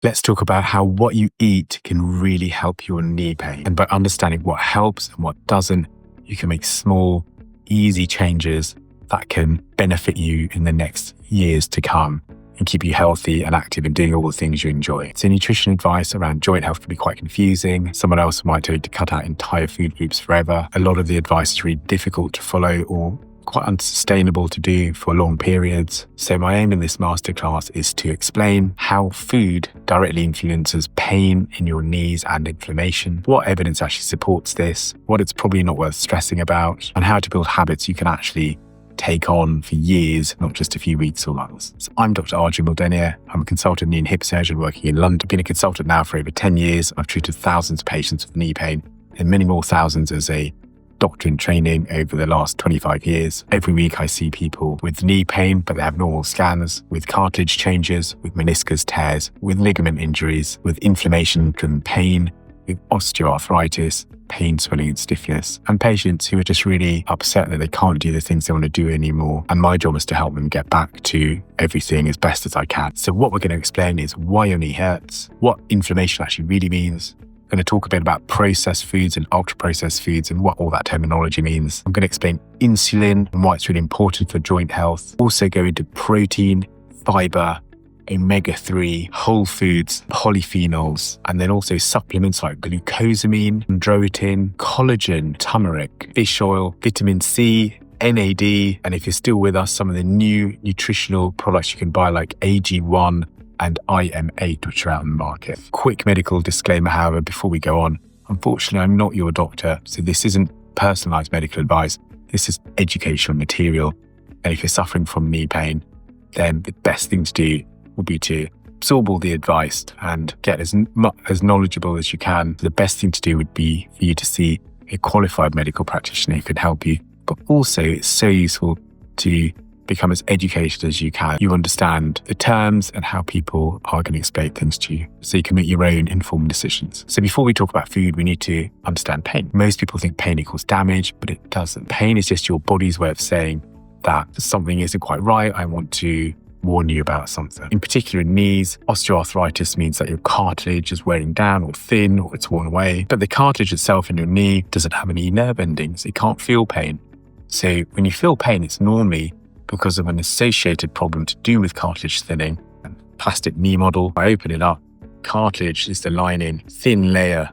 Let's talk about how what you eat can really help your knee pain. And by understanding what helps and what doesn't, you can make small, easy changes that can benefit you in the next years to come and keep you healthy and active and doing all the things you enjoy. So nutrition advice around joint health can be quite confusing. Someone else might tell you to cut out entire food groups forever. A lot of the advice is really difficult to follow or quite unsustainable to do for long periods. So my aim in this masterclass is to explain how food directly influences pain in your knees and inflammation, what evidence actually supports this, what it's probably not worth stressing about, and how to build habits you can actually take on for years, not just a few weeks or months. So I'm Dr Arj Imbuldeniya. I'm a consultant knee and hip surgeon working in London. I've been a consultant now for over 10 years. I've treated thousands of patients with knee pain and many more thousands as a doctor in training over the last 25 years. Every week I see people with knee pain, but they have normal scans, with cartilage changes, with meniscus tears, with ligament injuries, with inflammation-driven pain, with osteoarthritis, pain, swelling and stiffness, and patients who are just really upset that they can't do the things they want to do anymore. And my job is to help them get back to everything as best as I can. So what we're going to explain is why your knee hurts, what inflammation actually really means. I'm going to talk a bit about processed foods and ultra-processed foods and what all that terminology means. I'm going to explain insulin and why it's really important for joint health. Also go into protein, fibre, omega-3, whole foods, polyphenols, and then also supplements like glucosamine, chondroitin, collagen, turmeric, fish oil, vitamin C, NAD, and if you're still with us, some of the new nutritional products you can buy like AG1 and IM8, which are out in the market. Quick medical disclaimer, however, before we go on. Unfortunately, I'm not your doctor, so this isn't personalized medical advice. This is educational material. And if you're suffering from knee pain, then the best thing to do would be to absorb all the advice and get as knowledgeable as you can. The best thing to do would be for you to see a qualified medical practitioner who can help you. But also, it's so useful to become as educated as you can. You understand the terms and how people are going to explain things to you so you can make your own informed decisions. So before we talk about food, we need to understand pain. Most people think pain equals damage, but it doesn't. Pain is just your body's way of saying that something isn't quite right. I want to warn you about something. In particular, in knees, osteoarthritis means that your cartilage is wearing down or thin or it's worn away. But the cartilage itself in your knee doesn't have any nerve endings. It can't feel pain. So when you feel pain, it's normally because of an associated problem to do with cartilage thinning. And plastic knee model, I open it up, cartilage is the lining, thin layer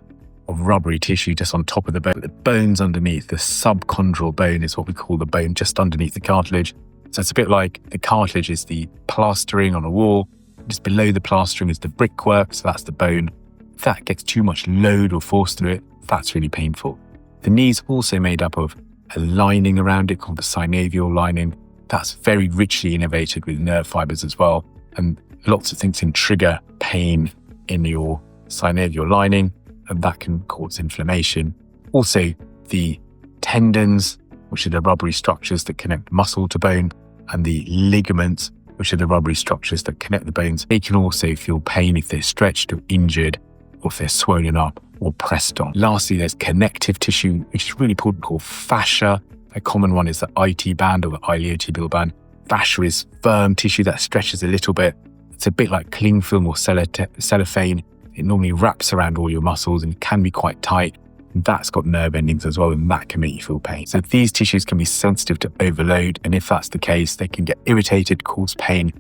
of rubbery tissue just on top of the bone. The bone's underneath, the subchondral bone is what we call the bone just underneath the cartilage. So it's a bit like the cartilage is the plastering on a wall, just below the plastering is the brickwork, so that's the bone. If that gets too much load or force through it, that's really painful. The knee's also made up of a lining around it called the synovial lining. That's very richly innervated with nerve fibers as well. And lots of things can trigger pain in your synovial lining, and that can cause inflammation. Also, the tendons, which are the rubbery structures that connect muscle to bone, and the ligaments, which are the rubbery structures that connect the bones, they can also feel pain if they're stretched or injured, or if they're swollen up or pressed on. Lastly, there's connective tissue, which is really important, called fascia. A common one is the IT band or the iliotibial band. Fascia is firm tissue that stretches a little bit. It's a bit like cling film or cellophane. It normally wraps around all your muscles and can be quite tight. And that's got nerve endings as well, and that can make you feel pain. So these tissues can be sensitive to overload, and if that's the case, they can get irritated, cause pain,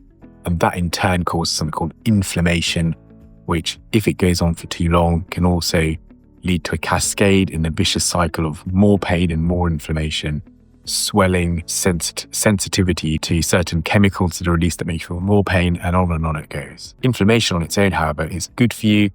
and that in turn causes something called inflammation, which, if it goes on for too long, can also lead to a cascade in a vicious cycle of more pain and more inflammation, swelling, sensitivity to certain chemicals that are released that make you feel more pain, and on it goes. Inflammation on its own, however, is good for you.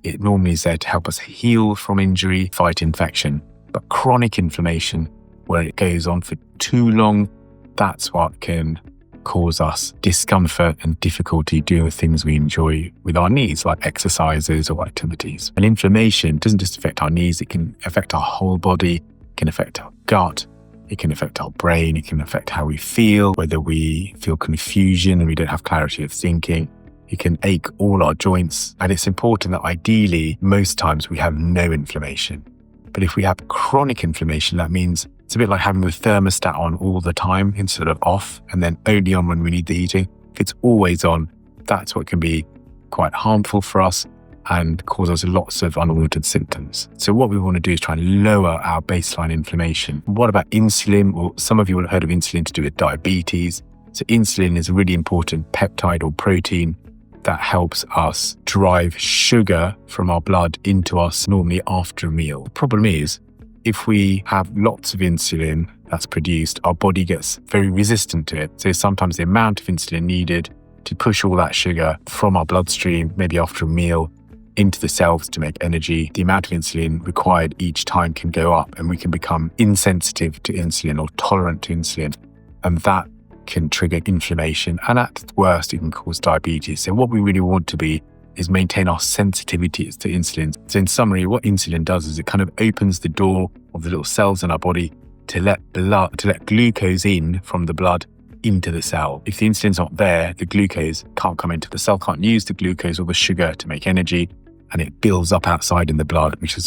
It normally is there to help us heal from injury, fight infection. But chronic inflammation, where it goes on for too long, that's what can cause us discomfort and difficulty doing the things we enjoy with our knees, like exercises or activities. And inflammation doesn't just affect our knees, it can affect our whole body, it can affect our gut, it can affect our brain, it can affect how we feel, whether we feel confusion and we don't have clarity of thinking. It can ache all our joints. And it's important that ideally, most times we have no inflammation. But if we have chronic inflammation, that means it's a bit like having the thermostat on all the time instead of off and then only on when we need the heating. If it's always on, that's what can be quite harmful for us and cause us lots of unwanted symptoms. So what we want to do is try and lower our baseline inflammation. What about insulin? Well, some of you will have heard of insulin to do with diabetes. So insulin is a really important peptide or protein that helps us drive sugar from our blood into us normally after a meal. The problem is, if we have lots of insulin that's produced, our body gets very resistant to it. So sometimes the amount of insulin needed to push all that sugar from our bloodstream, maybe after a meal, into the cells to make energy, the amount of insulin required each time can go up, and we can become insensitive to insulin or tolerant to insulin. And that can trigger inflammation, and at worst, it can cause diabetes. So what we really want to be is maintain our sensitivities to insulin. So in summary, what insulin does is it kind of opens the door of the little cells in our body to let glucose in from the blood into the cell. If the insulin's not there, the glucose can't come into the cell, can't use the glucose or the sugar to make energy, and it builds up outside in the blood, which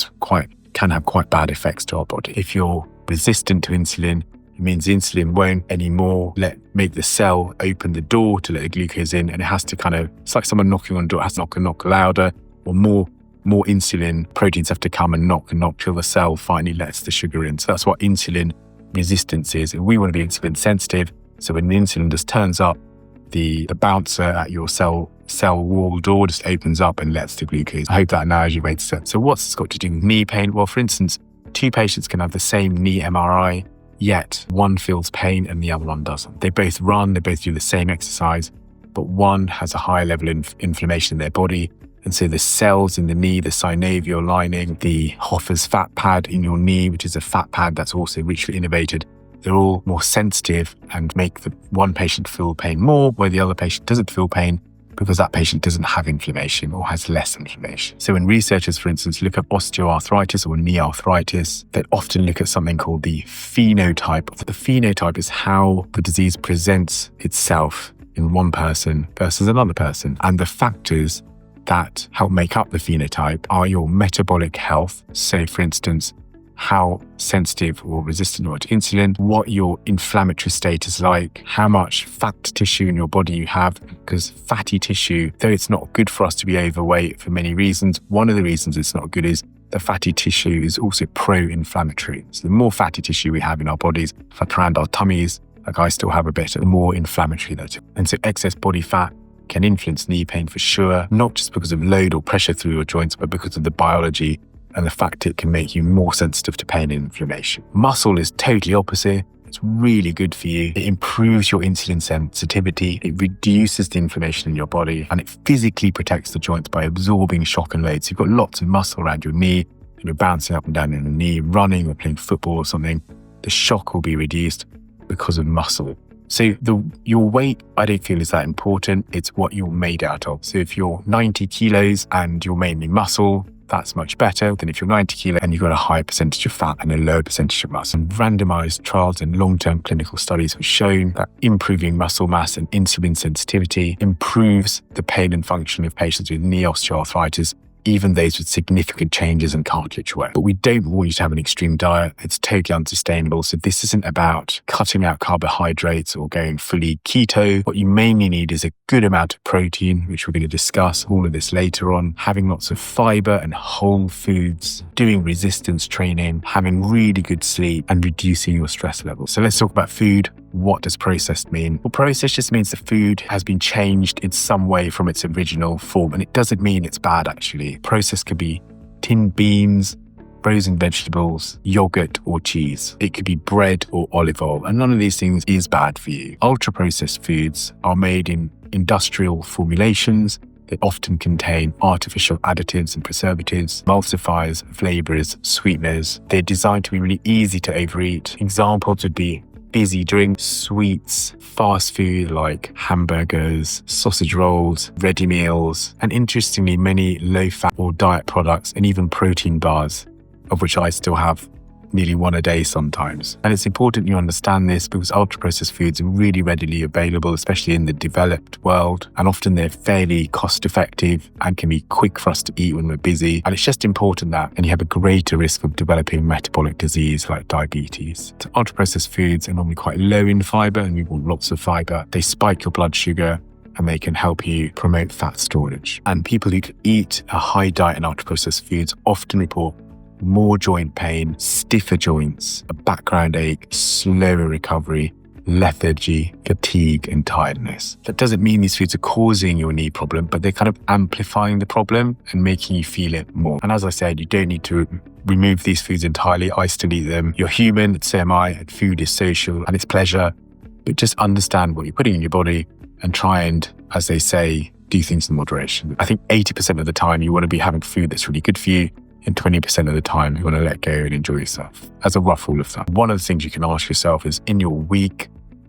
can have quite bad effects to our body. If you're resistant to insulin, it means insulin won't anymore make the cell open the door to let the glucose in, and it has to it's like someone knocking on the door, it has to knock louder, or more insulin proteins have to come and knock till the cell finally lets the sugar in. So that's what insulin resistance is. And we want to be insulin sensitive. So when the insulin just turns up, the bouncer at your cell wall door just opens up and lets the glucose. I hope that analogy made sense. So what's this got to do with knee pain? Well, for instance, two patients can have the same knee MRI, yet one feels pain and the other one doesn't. They both run, they both do the same exercise, but one has a higher level of inflammation in their body. And so the cells in the knee, the synovial lining, the Hoffer's fat pad in your knee, which is a fat pad that's also richly innervated, they're all more sensitive and make the one patient feel pain more, where the other patient doesn't feel pain because that patient doesn't have inflammation or has less inflammation. So when researchers, for instance, look at osteoarthritis or knee arthritis, they often look at something called the phenotype. The phenotype is how the disease presents itself in one person versus another person. And the factors that help make up the phenotype are your metabolic health. So for instance, how sensitive or resistant you are to insulin, what your inflammatory state is like, how much fat tissue in your body you have, because fatty tissue, though it's not good for us to be overweight for many reasons, one of the reasons it's not good is the fatty tissue is also pro-inflammatory. So the more fatty tissue we have in our bodies, like around our tummies, like I still have a bit, the more inflammatory that is. And so excess body fat can influence knee pain for sure, not just because of load or pressure through your joints, but because of the biology and the fact it can make you more sensitive to pain and inflammation. Muscle is totally opposite. It's really good for you. It improves your insulin sensitivity. It reduces the inflammation in your body, and it physically protects the joints by absorbing shock and load. So you've got lots of muscle around your knee, and you're bouncing up and down in the knee, running or playing football or something. The shock will be reduced because of muscle. So your weight, I don't feel is that important. It's what you're made out of. So if you're 90 kilos and you're mainly muscle, that's much better than if you're 90 kilos and you've got a high percentage of fat and a low percentage of muscle. And randomized trials and long-term clinical studies have shown that improving muscle mass and insulin sensitivity improves the pain and function of patients with knee osteoarthritis, even those with significant changes in cartilage wear. But we don't want you to have an extreme diet. It's totally unsustainable. So this isn't about cutting out carbohydrates or going fully keto. What you mainly need is a good amount of protein, which we're going to discuss all of this later on, having lots of fiber and whole foods, doing resistance training, having really good sleep, and reducing your stress levels. So let's talk about food. What does processed mean? Well, processed just means the food has been changed in some way from its original form, and it doesn't mean it's bad actually. Processed could be tinned beans, frozen vegetables, yogurt or cheese. It could be bread or olive oil, and none of these things is bad for you. Ultra-processed foods are made in industrial formulations. They often contain artificial additives and preservatives, emulsifiers, flavorers, sweeteners. They're designed to be really easy to overeat. Examples would be fizzy drinks, sweets, fast food like hamburgers, sausage rolls, ready meals, and interestingly, many low-fat or diet products and even protein bars, of which I still have nearly one a day sometimes. And it's important you understand this because ultra-processed foods are really readily available, especially in the developed world, and often they're fairly cost-effective and can be quick for us to eat when we're busy. And it's just important that, and you have a greater risk of developing metabolic disease like diabetes. So ultra-processed foods are normally quite low in fiber, and we want lots of fiber. They spike your blood sugar, and they can help you promote fat storage. And people who eat a high diet and ultra-processed foods often report more joint pain, stiffer joints, a background ache, slower recovery, lethargy, fatigue, and tiredness. That doesn't mean these foods are causing your knee problem, but they're kind of amplifying the problem and making you feel it more. And as I said, you don't need to remove these foods entirely. I still eat them. You're human, so am I, and food is social and it's pleasure. But just understand what you're putting in your body and try and, as they say, do things in moderation. I think 80% of the time you want to be having food that's really good for you, and 20% of the time you want to let go and enjoy yourself. As a rough rule of thumb. One of the things you can ask yourself is, in your week,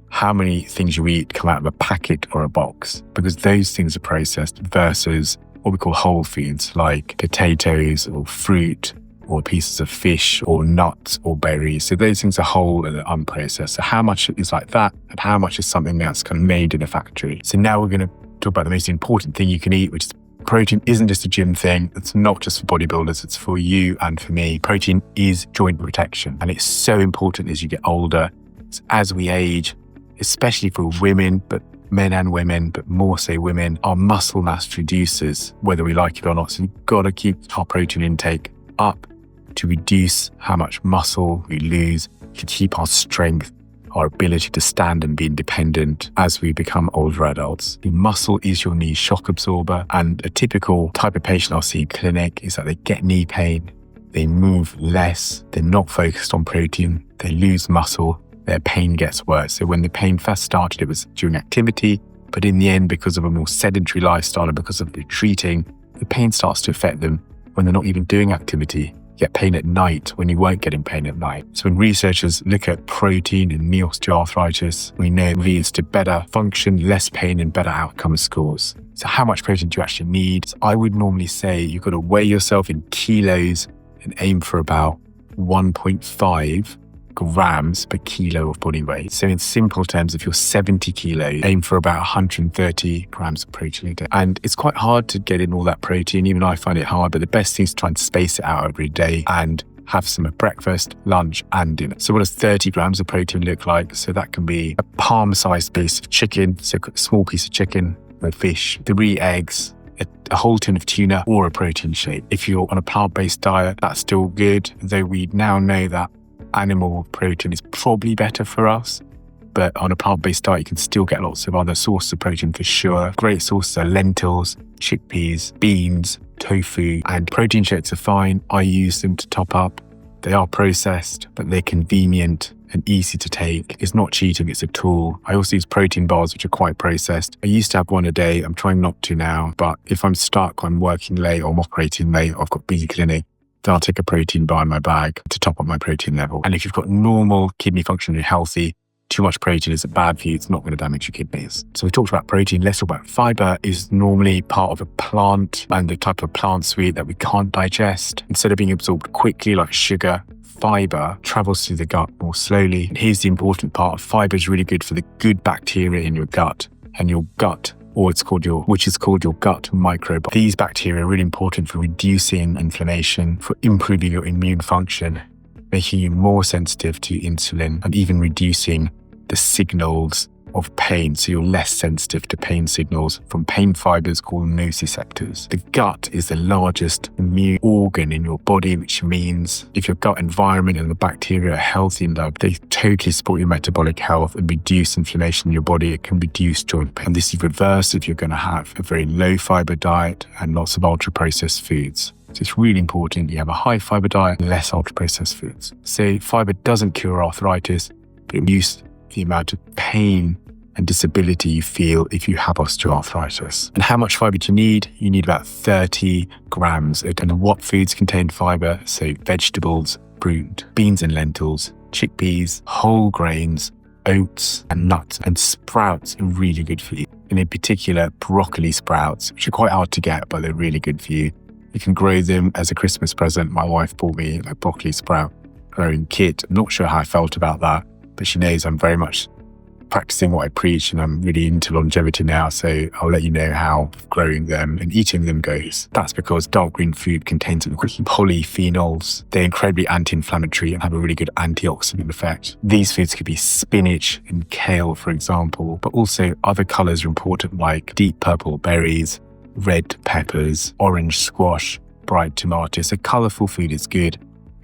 how many things you eat come out of a packet or a box? Because those things are processed versus what we call whole foods like potatoes or fruit or pieces of fish or nuts or berries. So those things are whole and are unprocessed. So how much is like that and how much is something that's kind of made in a factory? So now we're going to talk about the most important thing you can eat, which is protein. Isn't just a gym thing. It's not just for bodybuilders. It's for you and for me. Protein is joint protection. And it's so important as you get older. It's as we age, especially for women, but men and women, but more so women, our muscle mass reduces, whether we like it or not. So we've got to keep our protein intake up to reduce how much muscle we lose, to keep our strength, our ability to stand and be independent as we become older adults. The muscle is your knee shock absorber, and a typical type of patient I'll see in clinic is that they get knee pain, they move less, they're not focused on protein, they lose muscle, their pain gets worse. So when the pain first started, it was during activity, but in the end, because of a more sedentary lifestyle and because of retreating, the pain starts to affect them when they're not even doing activity. You get pain at night when you weren't getting pain at night. So when researchers look at protein and knee osteoarthritis, we know it leads to better function, less pain, and better outcome scores. So how much protein do you actually need? So I would normally say you've got to weigh yourself in kilos and aim for about 1.5 grams per kilo of body weight. So in simple terms, if you're 70 kilos, aim for about 130 grams of protein a day. And it's quite hard to get in all that protein. Even I find it hard, but the best thing is to try and space it out every day and have some at breakfast, lunch, and dinner. So what does 30 grams of protein look like? So that can be a palm-sized piece of chicken, so a small piece of chicken or fish, 3 eggs, a whole tin of tuna, or a protein shake. If you're on a plant-based diet, that's still good, though we now know that animal protein is probably better for us, but on a plant-based diet, you can still get lots of other sources of protein for sure. Great sources are lentils, chickpeas, beans, tofu, and protein shakes are fine. I use them to top up. They are processed, but they're convenient and easy to take. It's not cheating, it's a tool. I also use protein bars, which are quite processed. I used to have one a day. I'm trying not to now, but if I'm stuck, I'm working late or I'm operating late, I've got busy clinic, then I'll take a protein bar in my bag to top up my protein level. And if you've got normal kidney function and you're healthy, too much protein isn't bad for you. It's not going to damage your kidneys. So we talked about protein. Let's talk about fiber. Is normally part of a plant and the type of plant sweet that we can't digest. Instead of being absorbed quickly like sugar, fiber travels through the gut more slowly. And here's the important part. Fiber is really good for the good bacteria in your gut, and your gut, or which is called your gut microbiome. These bacteria are really important for reducing inflammation, for improving your immune function, making you more sensitive to insulin, and even reducing the signals of pain. So you're less sensitive to pain signals from pain fibers called nociceptors. The gut is the largest immune organ in your body, which means if your gut environment and the bacteria are healthy enough, they totally support your metabolic health and reduce inflammation in your body. It can reduce joint pain. And this is reversed if you're going to have a very low fiber diet and lots of ultra processed foods. So it's really important you have a high fiber diet and less ultra processed foods. So fiber doesn't cure arthritis, but it reduces the amount of pain and disability you feel if you have osteoarthritis. And how much fiber do you need? You need about 30 grams. And what foods contain fiber? So vegetables, fruit, beans and lentils, chickpeas, whole grains, oats and nuts, and sprouts are really good for you. And in particular, broccoli sprouts, which are quite hard to get, but they're really good for you. You can grow them as a Christmas present. My wife bought me a broccoli sprout growing kit. I'm not sure how I felt about that, but she knows I'm very much practicing what I preach, and I'm really into longevity now, so I'll let you know how growing them and eating them goes. That's because dark green food contains polyphenols. They're incredibly anti-inflammatory and have a really good antioxidant effect. These foods could be spinach and kale, for example, but also other colours are important, like deep purple berries, red peppers, orange squash, bright tomatoes. So colourful food is good.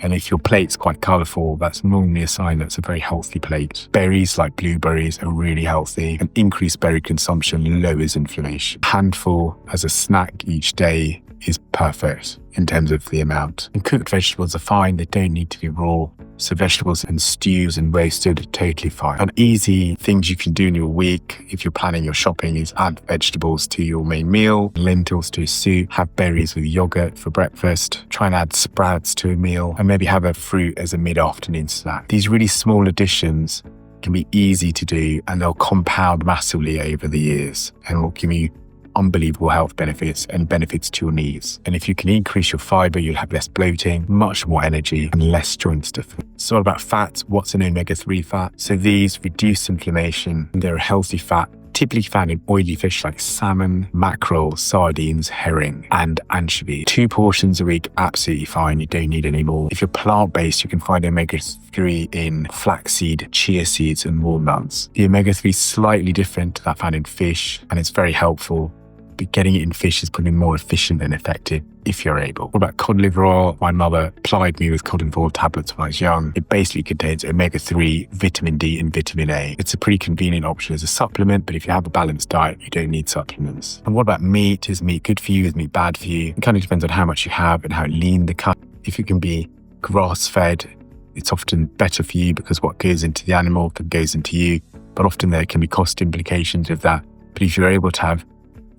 And if your plate's quite colourful, that's normally a sign that's a very healthy plate. Berries like blueberries are really healthy, and increased berry consumption lowers inflammation. A handful as a snack each day is perfect in terms of the amount. And cooked vegetables are fine, they don't need to be raw. So vegetables and stews and roasted are totally fine. And easy things you can do in your week if you're planning your shopping is add vegetables to your main meal, lentils to a soup, have berries with yogurt for breakfast, try and add sprouts to a meal, and maybe have a fruit as a mid-afternoon snack. These really small additions can be easy to do, and they'll compound massively over the years and will give you unbelievable health benefits and benefits to your knees. And if you can increase your fibre, you'll have less bloating, much more energy, and less joint stiffness. It's all about fats. What's an omega-3 fat? So these reduce inflammation. They're a healthy fat, typically found in oily fish like salmon, mackerel, sardines, herring, and anchovy. 2 portions a week, absolutely fine. You don't need any more. If you're plant-based, you can find omega-3 in flaxseed, chia seeds, and walnuts. The omega-3 is slightly different to that found in fish, and it's very helpful. But getting it in fish is probably more efficient and effective if you're able. What about cod liver oil? My mother plied me with cod liver oil tablets when I was young. It basically contains omega-3, vitamin D, and vitamin A. It's a pretty convenient option as a supplement, but if you have a balanced diet, you don't need supplements. And what about meat? Is meat good for you? Is meat bad for you? It kind of depends on how much you have and how lean the cut. If it can be grass-fed, it's often better for you because what goes into the animal goes into you, but often there can be cost implications of that. But if you're able to have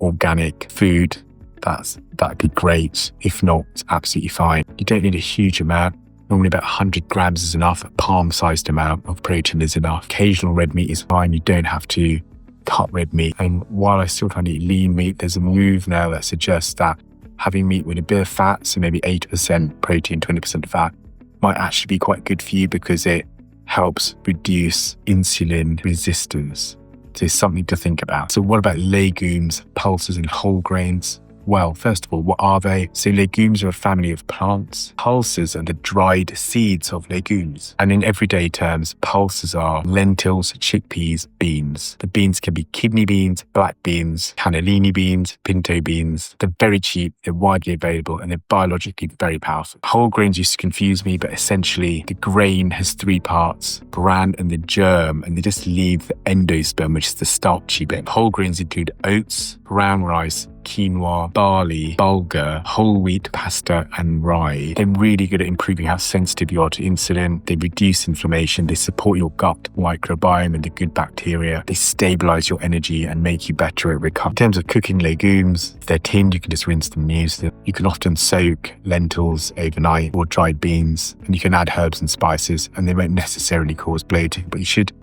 organic food, that'd be great. If not, it's absolutely fine. You don't need a huge amount. Normally about 100 grams is enough. A palm-sized amount of protein is enough. Occasional red meat is fine. You don't have to cut red meat. And while I still try to eat lean meat, there's a move now that suggests that having meat with a bit of fat, so maybe 80% protein, 20% fat, might actually be quite good for you because it helps reduce insulin resistance. So it's something to think about. So what about legumes, pulses, and whole grains? Well, first of all, what are they? So legumes are a family of plants. Pulses are the dried seeds of legumes. And in everyday terms, pulses are lentils, chickpeas, beans. The beans can be kidney beans, black beans, cannellini beans, pinto beans. They're very cheap, they're widely available, and they're biologically very powerful. Whole grains used to confuse me, but essentially the grain has 3 parts, bran and the germ, and they just leave the endosperm, which is the starchy bit. Whole grains include oats, brown rice, quinoa, barley, bulgur, whole wheat pasta, and rye. They're really good at improving how sensitive you are to insulin. They reduce inflammation. They support your gut microbiome and the good bacteria. They stabilize your energy and make you better at recovery. In terms of cooking legumes, if they're tinned, you can just rinse them and use them. You can often soak lentils overnight or dried beans, and you can add herbs and spices, and they won't necessarily cause bloating, but you should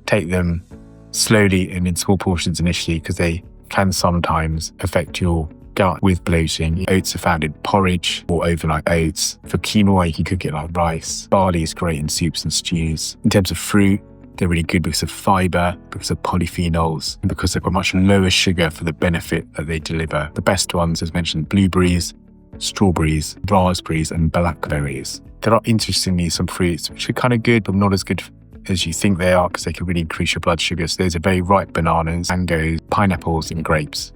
take them slowly and in small portions initially because they can sometimes affect your gut with bloating. Oats are found in porridge or overnight oats. For quinoa, you can cook it like rice. Barley is great in soups and stews. In terms of fruit, they're really good because of fibre, because of polyphenols, and because they've got much lower sugar for the benefit that they deliver. The best ones, as mentioned, blueberries, strawberries, raspberries, and blackberries. There are interestingly some fruits which are kind of good, but not as good as you think they are because they can really increase your blood sugar. So those are very ripe bananas, mangoes, pineapples, and grapes.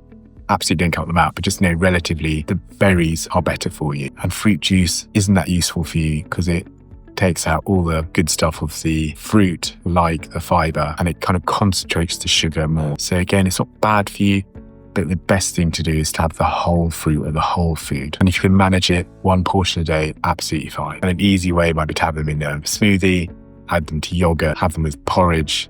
Absolutely don't cut them out, but just know relatively the berries are better for you. And fruit juice isn't that useful for you because it takes out all the good stuff of the fruit, like the fibre, and it kind of concentrates the sugar more. So again, it's not bad for you, but the best thing to do is to have the whole fruit or the whole food. And if you can manage it 1 portion a day, absolutely fine. And an easy way might be to have them in a smoothie, add them to yogurt, have them with porridge,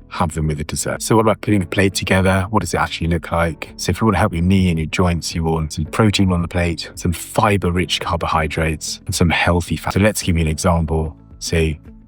have them with a dessert. So what about putting the plate together? What does it actually look like? So if you want to help your knee and your joints, you want some protein on the plate, some fiber-rich carbohydrates, and some healthy fat. So let's give you an example. So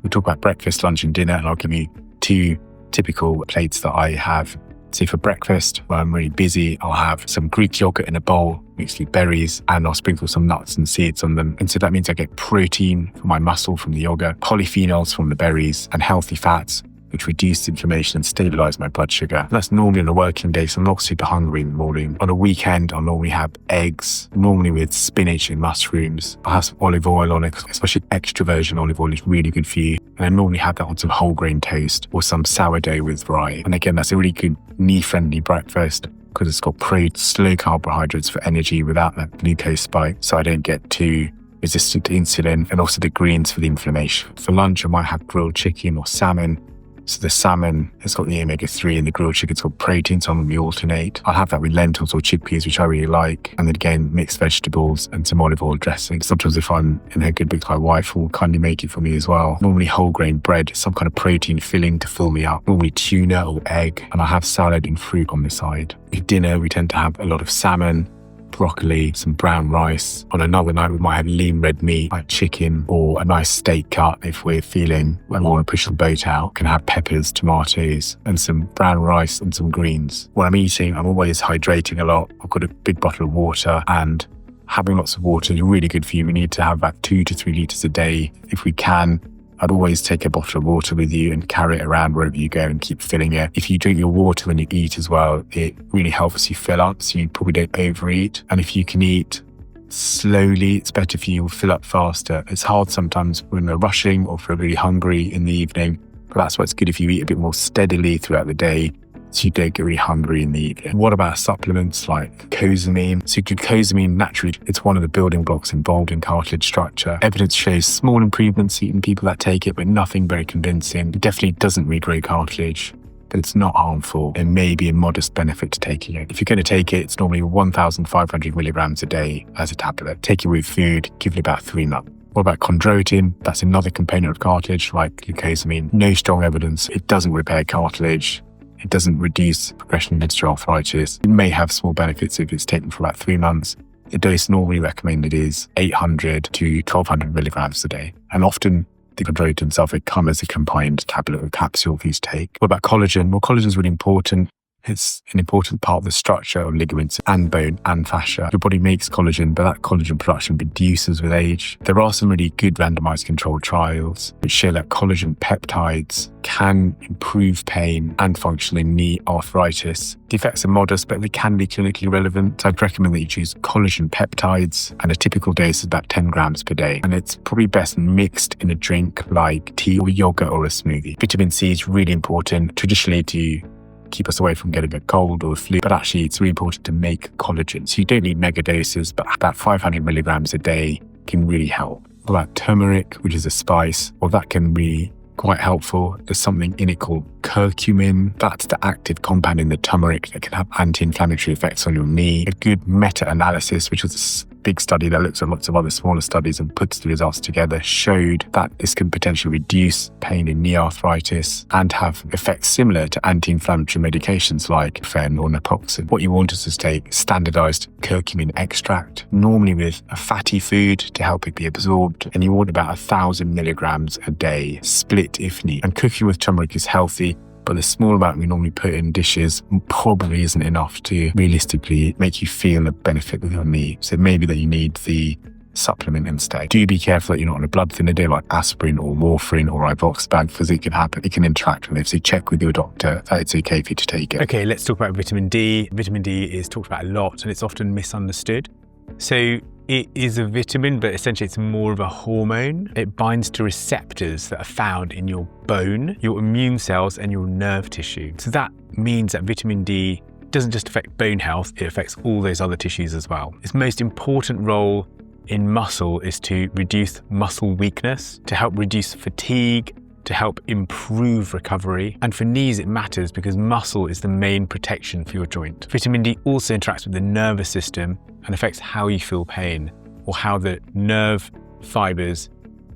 we'll talk about breakfast, lunch, and dinner, and I'll give you 2 typical plates that I have. So for breakfast, when I'm really busy, I'll have some Greek yogurt in a bowl, mixed with berries, and I'll sprinkle some nuts and seeds on them. And so that means I get protein for my muscle from the yogurt, polyphenols from the berries, and healthy fats, which reduced inflammation and stabilized my blood sugar. And that's normally on a working day, so I'm not super hungry in the morning. On a weekend, I'll normally have eggs, normally with spinach and mushrooms. I'll have some olive oil on it, especially extra virgin olive oil is really good for you. And I normally have that on some whole grain toast or some sourdough with rye. And again, that's a really good knee-friendly breakfast because it's got slow carbohydrates for energy without that glucose spike, so I don't get too resistant to insulin, and also the greens for the inflammation. For lunch, I might have grilled chicken or salmon. So the salmon has got the omega-3 and the grilled chicken's got protein, so I'm going to alternate. I'll have that with lentils or chickpeas, which I really like. And then again, mixed vegetables and some olive oil dressing. Sometimes if I'm in a good book, my wife will kindly make it for me as well. Normally whole grain bread, some kind of protein filling to fill me up. Normally tuna or egg. And I have salad and fruit on the side. With dinner, we tend to have a lot of salmon, broccoli, some brown rice. On another night, we might have lean red meat like chicken or a nice steak cut if we're feeling when we want to push the boat out. Can have peppers, tomatoes, and some brown rice and some greens. When I'm eating, I'm always hydrating a lot. I've got a big bottle of water, and having lots of water is really good for you. We need to have about 2 to 3 litres a day if we can. I'd always take a bottle of water with you and carry it around wherever you go and keep filling it. If you drink your water when you eat as well, it really helps you fill up, so you probably don't overeat. And if you can eat slowly, it's better for you, you'll fill up faster. It's hard sometimes when we're rushing or if we're really hungry in the evening, but that's why it's good if you eat a bit more steadily throughout the day, so you don't get really hungry in the evening. What about supplements like glucosamine? So glucosamine, naturally, it's one of the building blocks involved in cartilage structure. Evidence shows small improvements in people that take it, but nothing very convincing. It definitely doesn't regrow cartilage, but it's not harmful. There may be a modest benefit to taking it. If you're going to take it, it's normally 1,500 milligrams a day as a tablet. Take it with food, give it about 3 months. What about chondroitin? That's another component of cartilage, like glucosamine. No strong evidence. It doesn't repair cartilage. It doesn't reduce progression of osteoarthritis. It may have small benefits if it's taken for about 3 months. The dose normally recommended is 800 to 1,200 milligrams a day. And often the chondroitin sulfate come as a combined tablet or capsule for you to take. What about collagen? Well, collagen is really important. It's an important part of the structure of ligaments and bone and fascia. Your body makes collagen, but that collagen production reduces with age. There are some really good randomized controlled trials which show that collagen peptides can improve pain and function in knee arthritis. The effects are modest, but they can be clinically relevant. So I'd recommend that you choose collagen peptides, and a typical dose is about 10 grams per day. And it's probably best mixed in a drink like tea or yogurt or a smoothie. Vitamin C is really important traditionally to keep us away from getting a cold or a flu, but actually it's really important to make collagen. So you don't need mega doses, but about 500 milligrams a day can really help. What about turmeric, which is a spice? Well, that can be quite helpful. There's something in it called curcumin. That's the active compound in the turmeric that can have anti-inflammatory effects on your knee. A good meta-analysis, which was a big study that looks at lots of other smaller studies and puts the results together, showed that this can potentially reduce pain in knee arthritis and have effects similar to anti-inflammatory medications like fen or naproxen. What you want is to take standardized curcumin extract, normally with a fatty food to help it be absorbed, and you want about 1,000 milligrams a day, split if needed. And cooking with turmeric is healthy, but the small amount we normally put in dishes probably isn't enough to realistically make you feel the benefit with your knee. So maybe that you need the supplement instead. Do be careful that you're not on a blood thinner day like aspirin or warfarin or ivoxaban, because it can happen. It can interact with it. So check with your doctor that it's okay for you to take it. Okay, let's talk about vitamin D. Vitamin D is talked about a lot and it's often misunderstood. So it is a vitamin, but essentially it's more of a hormone. It binds to receptors that are found in your bone, your immune cells, and your nerve tissue. So that means that vitamin D doesn't just affect bone health, it affects all those other tissues as well. Its most important role in muscle is to reduce muscle weakness, to help reduce fatigue, to help improve recovery. And for knees, it matters because muscle is the main protection for your joint. Vitamin D also interacts with the nervous system and affects how you feel pain, or how the nerve fibers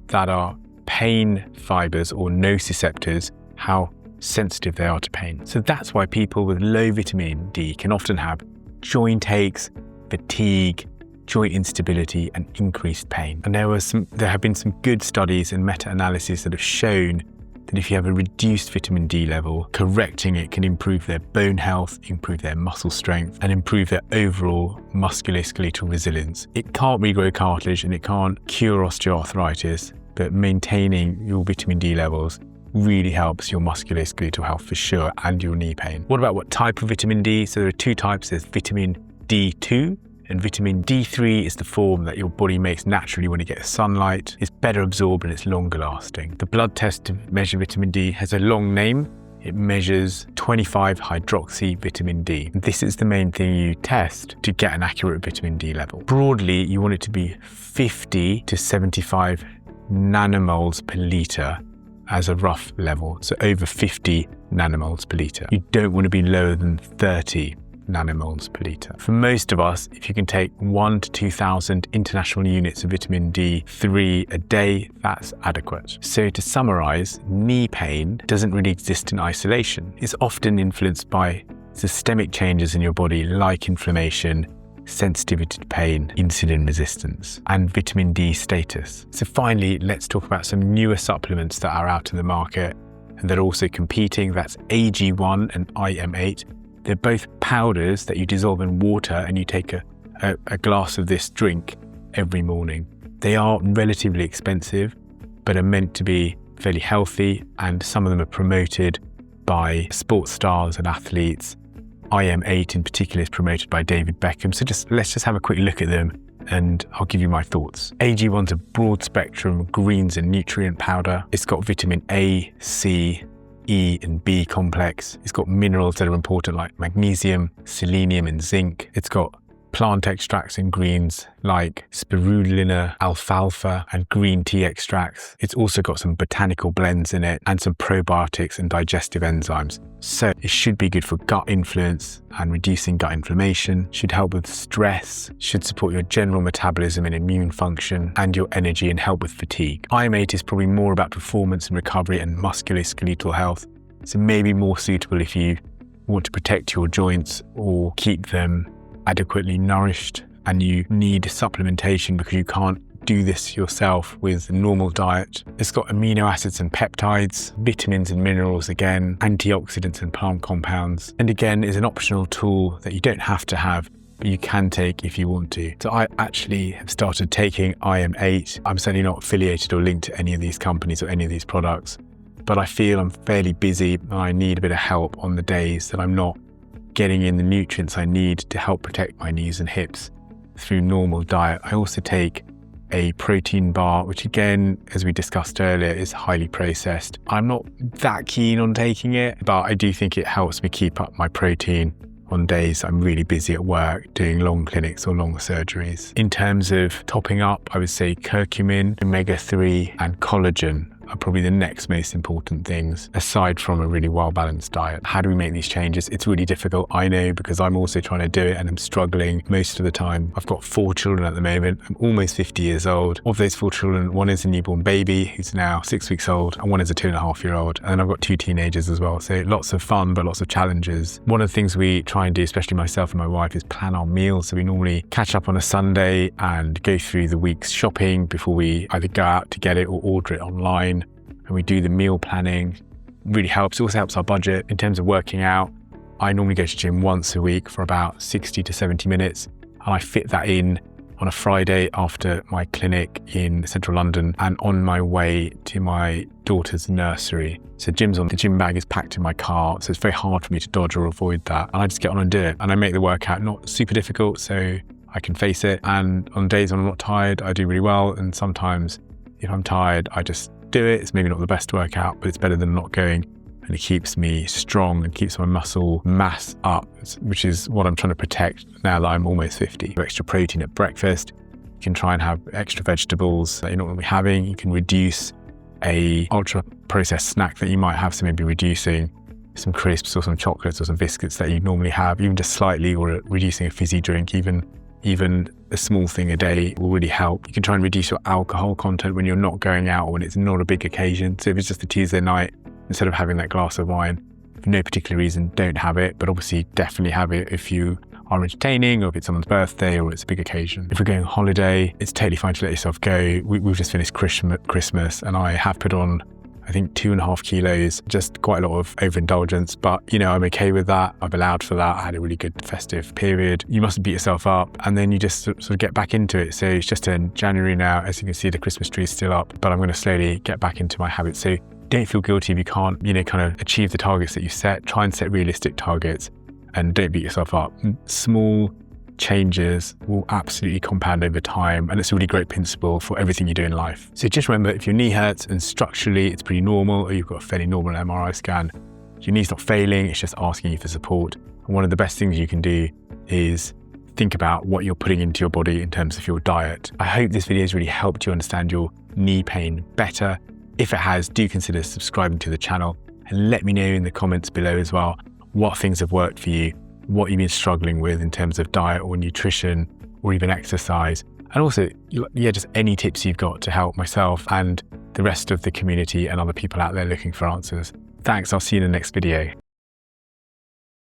that are pain fibers or nociceptors, how sensitive they are to pain. So that's why people with low vitamin D can often have joint aches, fatigue, joint instability, and increased pain. And there have been some good studies and meta-analyses that have shown that if you have a reduced vitamin D level, correcting it can improve their bone health, improve their muscle strength, and improve their overall musculoskeletal resilience. It can't regrow cartilage and it can't cure osteoarthritis, but maintaining your vitamin D levels really helps your musculoskeletal health for sure, and your knee pain. What about what type of vitamin D? So there are two types. There's vitamin D2 and vitamin D3 is the form that your body makes naturally when it gets sunlight. It's better absorbed and it's longer lasting. The blood test to measure vitamin D has a long name. It measures 25-hydroxy vitamin D. This is the main thing you test to get an accurate vitamin D level. Broadly, you want it to be 50 to 75 nanomoles per litre as a rough level. So over 50 nanomoles per litre. You don't want to be lower than 30 nanomoles per litre. For most of us, if you can take 1,000 to 2,000 international units of vitamin D3 a day, that's adequate. So to summarise, knee pain doesn't really exist in isolation. It's often influenced by systemic changes in your body like inflammation, sensitivity to pain, insulin resistance, and vitamin D status. So finally, let's talk about some newer supplements that are out in the market and that are also competing. That's AG1 and IM8. They're both powders that you dissolve in water and you take a glass of this drink every morning. They are relatively expensive, but are meant to be fairly healthy, and some of them are promoted by sports stars and athletes. IM8 in particular is promoted by David Beckham. So let's just have a quick look at them and I'll give you my thoughts. AG1's a broad spectrum greens and nutrient powder. It's got vitamin A, C, E and B complex. It's got minerals that are important like magnesium, selenium and zinc. It's got plant extracts and greens like spirulina, alfalfa and green tea extracts. It's also got some botanical blends in it and some probiotics and digestive enzymes. So it should be good for gut influence and reducing gut inflammation, should help with stress, should support your general metabolism and immune function and your energy and help with fatigue. IM8 is probably more about performance and recovery and musculoskeletal health. So maybe more suitable if you want to protect your joints or keep them adequately nourished and you need supplementation because you can't do this yourself with a normal diet. It's got amino acids and peptides, vitamins and minerals again, antioxidants and plant compounds, and again is an optional tool that you don't have to have, but you can take if you want to. So I actually have started taking IM8. I'm certainly not affiliated or linked to any of these companies or any of these products, but I feel I'm fairly busy and I need a bit of help on the days that I'm not getting in the nutrients I need to help protect my knees and hips through normal diet. I also take a protein bar, which again, as we discussed earlier, is highly processed. I'm not that keen on taking it, but I do think it helps me keep up my protein on days I'm really busy at work, doing long clinics or long surgeries. In terms of topping up, I would say curcumin, omega-3 and collagen are probably the next most important things, aside from a really well-balanced diet. How do we make these changes? It's really difficult, I know, because I'm also trying to do it and I'm struggling most of the time. I've got 4 children at the moment. I'm almost 50 years old. Of those 4 children, one is a newborn baby who's now 6 weeks old, and one is a 2.5-year-old. And then I've got 2 teenagers as well. So lots of fun, but lots of challenges. One of the things we try and do, especially myself and my wife, is plan our meals. So we normally catch up on a Sunday and go through the week's shopping before we either go out to get it or order it online. And we do the meal planning. Really helps. It also helps our budget. In terms of working out, I normally go to gym once a week for about 60 to 70 minutes. And I fit that in on a Friday after my clinic in central London and on my way to my daughter's nursery. So gym's on, the gym bag is packed in my car. So it's very hard for me to dodge or avoid that. And I just get on and do it. And I make the workout not super difficult so I can face it. And on days when I'm not tired, I do really well. And sometimes if I'm tired, I just do it. It's maybe not the best workout, but it's better than not going, and it keeps me strong and keeps my muscle mass up, which is what I'm trying to protect now that I'm almost 50. Extra protein at breakfast. You can try and have extra vegetables that you're not going to be having. You can reduce a ultra processed snack that you might have, so maybe reducing some crisps or some chocolates or some biscuits that you normally have, even just slightly, or reducing a fizzy drink. Even a small thing a day will really help. You can try and reduce your alcohol content when you're not going out or when it's not a big occasion. So if it's just a Tuesday night, instead of having that glass of wine, for no particular reason, don't have it. But obviously definitely have it if you are entertaining or if it's someone's birthday or it's a big occasion. If we're going on holiday, it's totally fine to let yourself go. We've just finished Christmas and I have put on, I think 2.5 kilos, just quite a lot of overindulgence, but I'm okay with that. I've allowed for that. I had a really good festive period. You mustn't beat yourself up, and then you just sort of get back into it. So it's just in January now, as you can see, the Christmas tree is still up, but I'm going to slowly get back into my habits. So don't feel guilty if you can't, kind of achieve the targets that you set. Try and set realistic targets and don't beat yourself up. Small changes will absolutely compound over time, and it's a really great principle for everything you do in life. So just remember, if your knee hurts and structurally it's pretty normal, or you've got a fairly normal MRI scan, your knee's not failing, it's just asking you for support. And one of the best things you can do is think about what you're putting into your body in terms of your diet. I hope this video has really helped you understand your knee pain better. If it has, do consider subscribing to the channel and let me know in the comments below as well what things have worked for you, what you've been struggling with in terms of diet or nutrition or even exercise. And also, just any tips you've got to help myself and the rest of the community and other people out there looking for answers. Thanks, I'll see you in the next video.